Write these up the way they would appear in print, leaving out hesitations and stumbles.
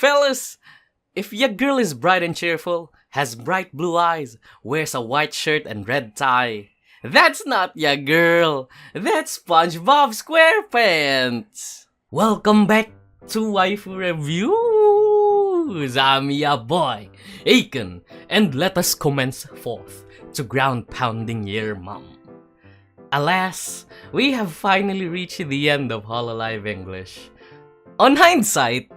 Fellas, if your girl is bright and cheerful, has bright blue eyes, wears a white shirt and red tie, that's not your girl. That's SpongeBob SquarePants. Welcome back to Waifu Reviews. I'm your boy, Aiken, and let us commence forth to ground-pounding your mom. Alas, we have finally reached the end of Hololive English. On hindsight,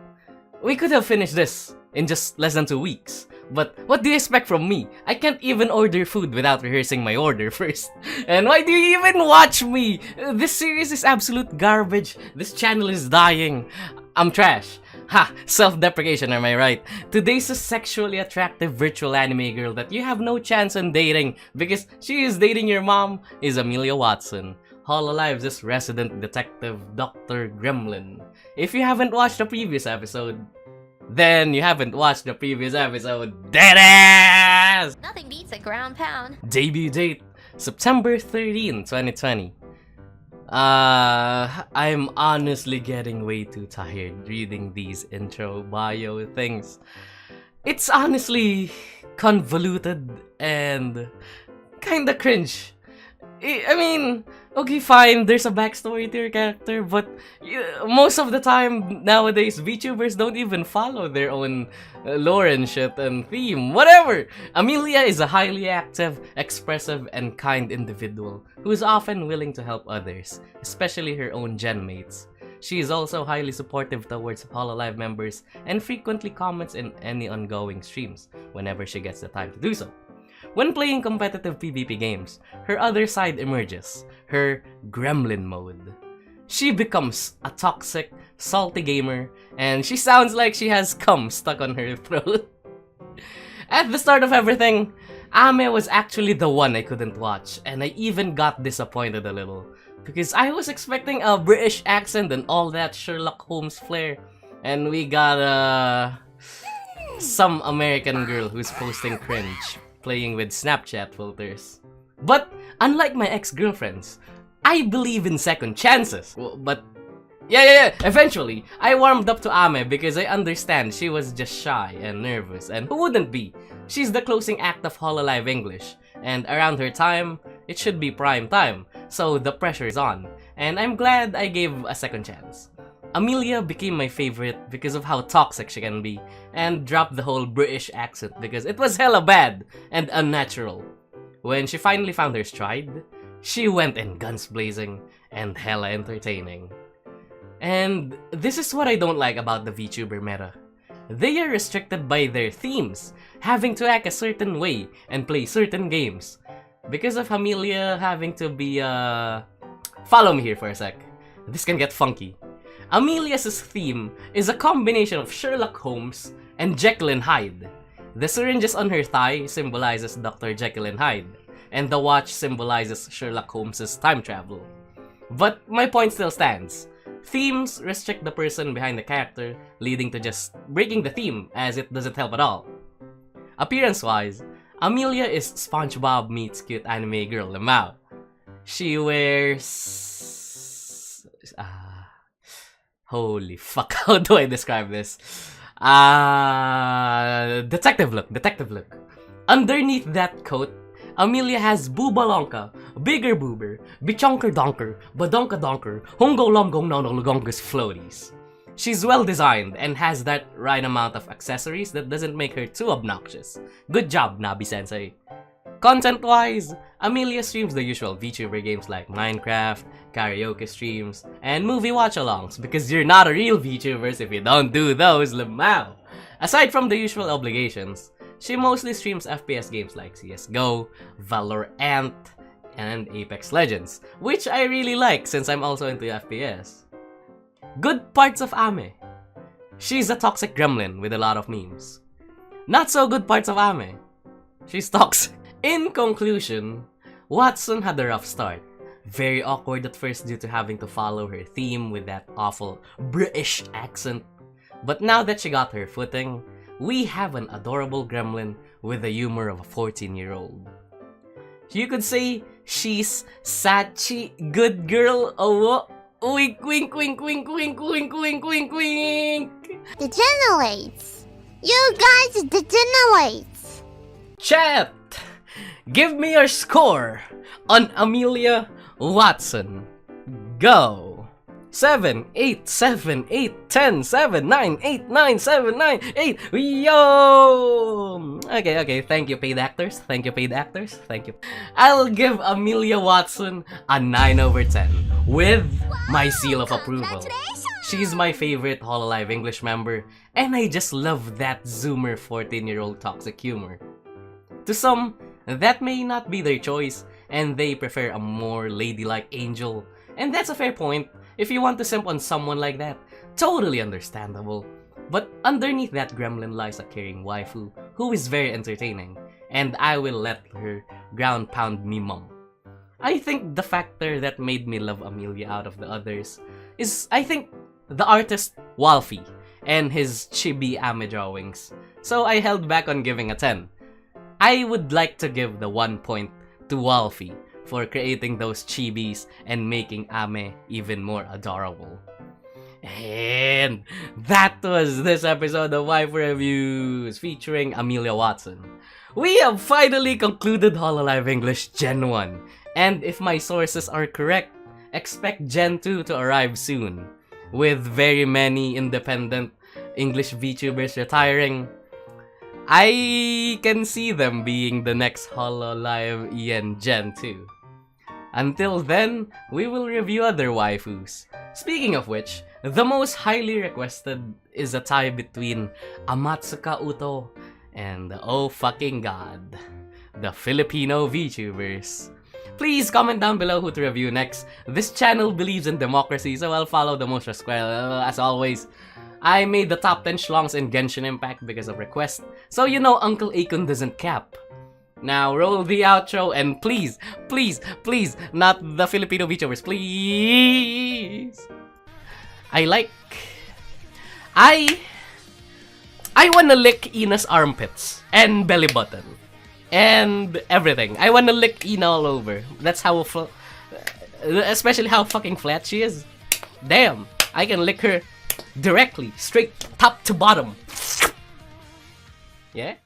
we could have finished this in just less than 2 weeks. But what do you expect from me? I can't even order food without rehearsing my order first. And why do you even watch me? This series is absolute garbage. This channel is dying. I'm trash. Ha! Self-deprecation, am I right? Today's a sexually attractive virtual anime girl that you have no chance on dating because she is dating your mom is Amelia Watson, Hololive's resident detective, Dr. Gremlin. If you haven't watched the previous episode, then you haven't watched the previous episode. Deadass! Nothing beats a ground pound. Debut date, September 13, 2020. I'm honestly getting way too tired reading these intro bio things. It's honestly convoluted and kinda cringe. I mean, okay, fine, there's a backstory to your character, but most of the time nowadays, VTubers don't even follow their own lore and shit and theme. Whatever! Amelia is a highly active, expressive, and kind individual who is often willing to help others, especially her own gen mates. She is also highly supportive towards Hololive members and frequently comments in any ongoing streams whenever she gets the time to do so. When playing competitive PvP games, her other side emerges, her gremlin mode. She becomes a toxic, salty gamer, and she sounds like she has cum stuck on her throat. At the start of everything, Ame was actually the one I couldn't watch, and I even got disappointed a little, because I was expecting a British accent and all that Sherlock Holmes flair, and we got some American girl who's posting cringe, playing with Snapchat filters. But unlike my ex-girlfriends, I believe in second chances. But yeah, eventually, I warmed up to Ame because I understand she was just shy and nervous, and who wouldn't be? She's the closing act of Hololive English, and around her time, it should be prime time, so the pressure is on, and I'm glad I gave a second chance. Amelia became my favorite because of how toxic she can be, and dropped the whole British accent because it was hella bad and unnatural. When she finally found her stride, she went in guns blazing and hella entertaining. And this is what I don't like about the VTuber meta. They are restricted by their themes, having to act a certain way and play certain games. Because of Amelia having to be follow me here for a sec. This can get funky. Amelia's theme is a combination of Sherlock Holmes and Jekyll and Hyde. The syringes on her thigh symbolizes Dr. Jekyll and Hyde, and the watch symbolizes Sherlock Holmes' time travel. But my point still stands. Themes restrict the person behind the character, leading to just breaking the theme, as it doesn't help at all. Appearance-wise, Amelia is SpongeBob meets cute anime girl Lamau. She wears... holy fuck, how do I describe this? Detective look. Underneath that coat, Amelia has boobalonka, bigger boober, bichonker donker, badonka donker, hongo lomgong nonologongus floaties. She's well designed and has that right amount of accessories that doesn't make her too obnoxious. Good job, Nabi-sensei. Content-wise, Amelia streams the usual VTuber games like Minecraft, karaoke streams, and movie watch-alongs because you're not a real VTubers if you don't do those, lamau! Aside from the usual obligations, she mostly streams FPS games like CSGO, Valorant, and Apex Legends, which I really like since I'm also into FPS. Good parts of Ame. She's a toxic gremlin with a lot of memes. Not so good parts of Ame. She's toxic. In conclusion, Watson had a rough start. Very awkward at first due to having to follow her theme with that awful British accent. But now that she got her footing, we have an adorable gremlin with the humor of a 14-year-old. You could say she's Sachi good girl. Oh, wink wink wink wink wink wink wink wink wink. Degenerates. You guys degenerates. Chat! Give me your score on Amelia Watson. Go! 7, 8, 7, 8, 10, 7, 9, 8, 9, 7, 9, 8. Yo! Okay, thank you, paid actors. Thank you, paid actors. Thank you. I'll give Amelia Watson a 9 over 10 with my seal of approval. She's my favorite Hololive English member, and I just love that Zoomer 14-year-old toxic humor. To some, that may not be their choice, and they prefer a more ladylike angel, and that's a fair point. If you want to simp on someone like that, totally understandable. But underneath that gremlin lies a caring waifu who is very entertaining, and I will let her ground pound me mum. I think the factor that made me love Amelia out of the others is, I think, the artist Wolfie and his chibi anime drawings. So I held back on giving a 10. I would like to give the 1 point to Wolfie for creating those chibis and making Ame even more adorable. And that was this episode of Waifu Reviews featuring Amelia Watson. We have finally concluded Hololive English Gen 1, and if my sources are correct, expect Gen 2 to arrive soon, with very many independent English VTubers retiring. I can see them being the next Hololive EN Gen 2. Until then, we will review other waifus. Speaking of which, the most highly requested is a tie between Amatsuka Uto and, oh fucking god, the Filipino VTubers. Please comment down below who to review next. This channel believes in democracy, so I'll follow the most as always. I made the top 10 schlongs in Genshin Impact because of request, so you know Uncle Akon doesn't cap. Now roll the outro, and please, not the Filipino VTubers, please. I wanna lick Ina's armpits and belly button and everything. I wanna lick Ina all over. That's how, especially how fucking flat she is. Damn, I can lick her directly, straight top to bottom. Yeah.